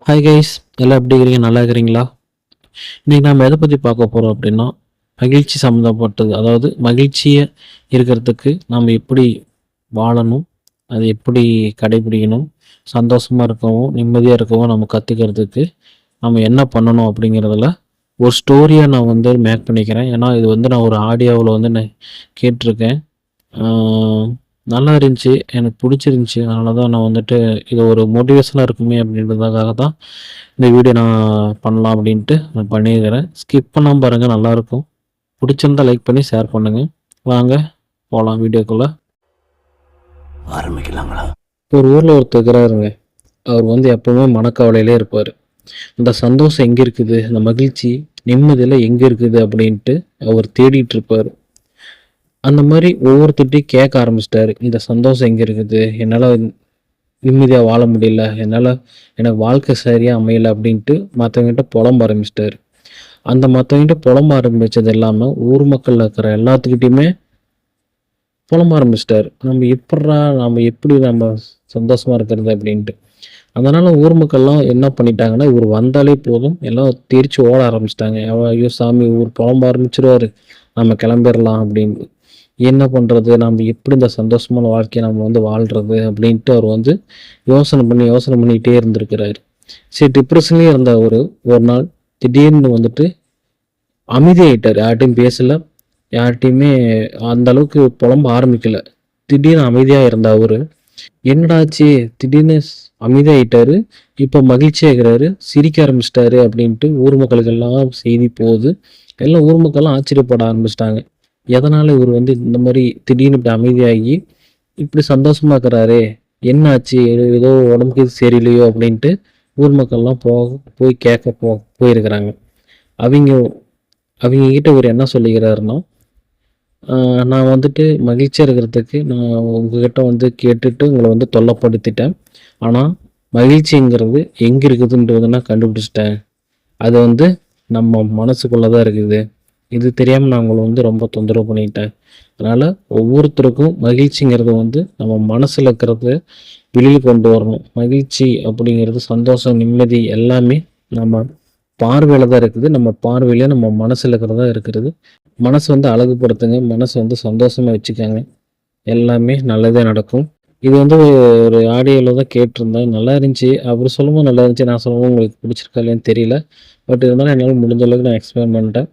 Hi guys, எல்லாம் எப்படி இருக்கிறீங்க? நல்லா இருக்கிறீங்களா? இன்னைக்கு நம்ம எதை பற்றி பார்க்க போகிறோம் அப்படின்னா, மகிழ்ச்சி சம்மந்தப்பட்டது. அதாவது மகிழ்ச்சியை இருக்கிறதுக்கு நம்ம எப்படி வாழணும், அது எப்படி கடைபிடிக்கணும், சந்தோஷமாக இருக்கவும் நிம்மதியாக இருக்கவும் நம்ம கற்றுக்கிறதுக்கு நம்ம என்ன பண்ணணும் அப்படிங்கிறதுல ஒரு ஸ்டோரியாக நான் வந்து மேக் பண்ணிக்கிறேன். ஏன்னா இது வந்து நான் ஒரு ஆடியோவில் வந்து நான் கேட்டிருக்கேன். நல்லா இருந்துச்சு, எனக்கு பிடிச்சிருந்துச்சி. அதனால தான் நான் வந்துட்டு இது ஒரு மோட்டிவேஷனாக இருக்குமே அப்படின்றதுக்காக தான் இந்த வீடியோ நான் பண்ணலாம் அப்படின்ட்டு நான் பண்ணியிருக்கிறேன். ஸ்கிப் பண்ணாமல் பாருங்கள், நல்லாயிருக்கும். பிடிச்சிருந்தா லைக் பண்ணி ஷேர் பண்ணுங்கள். வாங்க போகலாம் வீடியோக்குள்ளே. ஆரம்பிக்கலாங்களா? ஒரு ஊரில் ஒருத்தர் இருக்கிறாருங்க. அவர் வந்து எப்போவுமே மனக்கவலையிலே இருப்பார். இந்த சந்தோஷம் எங்கே இருக்குது, இந்த மகிழ்ச்சி நிம்மதியில் எங்கே இருக்குது அப்படின்ட்டு அவர் தேடிட்டு இருப்பார். அந்த மாதிரி ஒவ்வொருத்தர்ட்டையும் கேட்க ஆரம்பிச்சிட்டாரு. இந்த சந்தோஷம் எங்கே இருக்குது, என்னால் நிம்மதியாக வாழ முடியல, எனக்கு வாழ்க்கை சரியாக அமையலை அப்படின்ட்டு மற்றவங்ககிட்ட புலம்ப ஆரம்பிச்சிட்டாரு. அந்த மற்றவங்ககிட்ட புலம்ப ஆரம்பித்தது இல்லாமல் ஊர் மக்களில் இருக்கிற எல்லாத்துக்கிட்டையுமே புலம்ப ஆரம்பிச்சிட்டாரு. நம்ம எப்படி சந்தோஷமாக இருக்கிறது அப்படின்ட்டு. அதனால் ஊர் மக்கள்லாம் என்ன பண்ணிட்டாங்கன்னா, இவர் வந்தாலே போதும் எல்லாம் தெரிச்சு ஓட ஆரம்பிச்சிட்டாங்க. ஐயோ சாமி, ஊர் புலம்ப ஆரம்பிச்சிருவார், நம்ம கிளம்பிடலாம் அப்படின்னு. என்ன பண்ணுறது, நம்ம எப்படி இந்த சந்தோஷமான வாழ்க்கையை நம்ம வந்து வாழ்கிறது அப்படின்ட்டு அவர் வந்து யோசனை பண்ணிக்கிட்டே இருந்திருக்கிறாரு. சரி, டிப்ரெஷன்லேயே இருந்த ஒரு நாள் திடீர்னு வந்துட்டு அமைதியாயிட்டார். யார்கிட்டையும் பேசலை, யார்கிட்டையுமே அந்த அளவுக்கு புலம்ப ஆரம்பிக்கலை. திடீர்னு அமைதியாக இருந்த அவர் என்னடாச்சு திடீர்னு அமைதியாயிட்டாரு, இப்போ மகிழ்ச்சியாக இருக்கிறாரு, சிரிக்க ஆரம்பிச்சிட்டாரு அப்படின்ட்டு ஊர் மக்களுக்கெல்லாம் செய்தி போகுது. எல்லாம் ஊர் மக்கள்லாம் ஆச்சரியப்பட ஆரம்பிச்சிட்டாங்க. எதனால் இவர் வந்து இந்த மாதிரி திடீர்னு இப்படி அமைதியாகி இப்படி சந்தோஷமா இருக்கிறாரே, என்ன ஆச்சு, ஏதோ உடம்புக்கு சரியில்லையோ அப்படின்ட்டு ஊர் மக்கள்லாம் போய் கேட்க போயிருக்கிறாங்க. அவங்க அவங்க கிட்ட இவர் என்ன சொல்லிக்கிறாருன்னா, நான் வந்துட்டு மகிழ்ச்சியாக இருக்கிறதுக்கு நான் உங்ககிட்ட வந்து கேட்டுட்டு உங்களை வந்து தொல்லைப்படுத்திட்டேன். ஆனால் மகிழ்ச்சிங்கிறது எங்கே இருக்குதுன்றது நான் கண்டுபிடிச்சிட்டேன். அது வந்து நம்ம மனசுக்குள்ளே தான் இருக்குது. இது தெரியாமல் நான் உங்களை வந்து ரொம்ப தொந்தரவு பண்ணிட்டேன். அதனால் ஒவ்வொருத்தருக்கும் மகிழ்ச்சிங்கிறது வந்து நம்ம மனசில் இருக்கிறத வெளியில் கொண்டு வரணும். மகிழ்ச்சி அப்படிங்கிறது சந்தோஷம், நிம்மதி எல்லாமே நம்ம பார்வையில் தான் இருக்குது. நம்ம பார்வையிலே நம்ம மனசில் இருக்கிறதா இருக்கிறது. மனசை வந்து அழகுபடுத்துங்க, மனசை வந்து சந்தோஷமாக வச்சுக்கோங்க, எல்லாமே நல்லதே நடக்கும். இது வந்து ஒரு ஆடியோவில் தான் கேட்டிருந்தேன், நல்லா இருந்துச்சு. அவர் சொல்லும்போது நல்லா இருந்துச்சு, நான் சொல்லும்போது உங்களுக்கு பிடிச்சிருக்கா இல்லையான்னு தெரியல. பட் இருந்தாலும் என்னால் முடிஞ்ச அளவுக்கு நான் எக்ஸ்பிளைன் பண்ணிட்டேன்.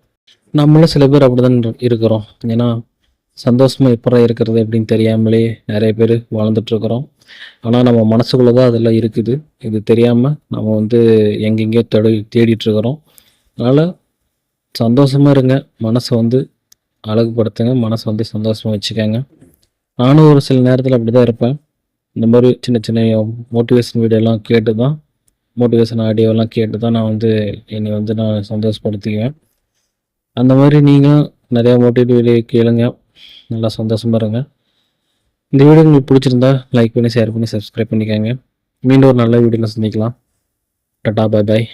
நம்மளும் சில பேர் அப்படி தான் இருக்கிறோம். ஏன்னா சந்தோஷமாக எப்படா இருக்கிறது அப்படின்னு தெரியாமலே நிறைய பேர் வாழ்ந்துட்டுருக்குறோம். ஆனால் நம்ம மனசுக்குள்ளே தான் அதெல்லாம் இருக்குது. இது தெரியாமல் நம்ம வந்து எங்கெங்கேயோ தேடிட்டுருக்குறோம். அதனால் சந்தோஷமாக இருங்க, மனசை வந்து அழகுபடுத்துங்க, மனசை வந்து சந்தோஷமாக வச்சுக்கோங்க. நானும் ஒரு சில நேரத்தில் அப்படி தான் இருப்பேன். இந்த மாதிரி சின்ன சின்ன மோட்டிவேஷன் வீடியோலாம் கேட்டு தான், மோட்டிவேஷன் ஆடியோலாம் கேட்டு தான் நான் வந்து என்னை வந்து நான் சந்தோஷப்படுத்திக்குவேன். அந்த மாதிரி நீங்கள் நிறையா மோட்டிவேட் வீடியோ கேளுங்க, நல்லா சந்தோஷமாக இருங்க. இந்த வீடியோ உங்களுக்கு பிடிச்சிருந்தா லைக் பண்ணி ஷேர் பண்ணி சப்ஸ்கிரைப் பண்ணிக்கோங்க. மீண்டும் ஒரு நல்ல வீடியோவில் சந்திக்கலாம். டாடா, பாய் பாய்.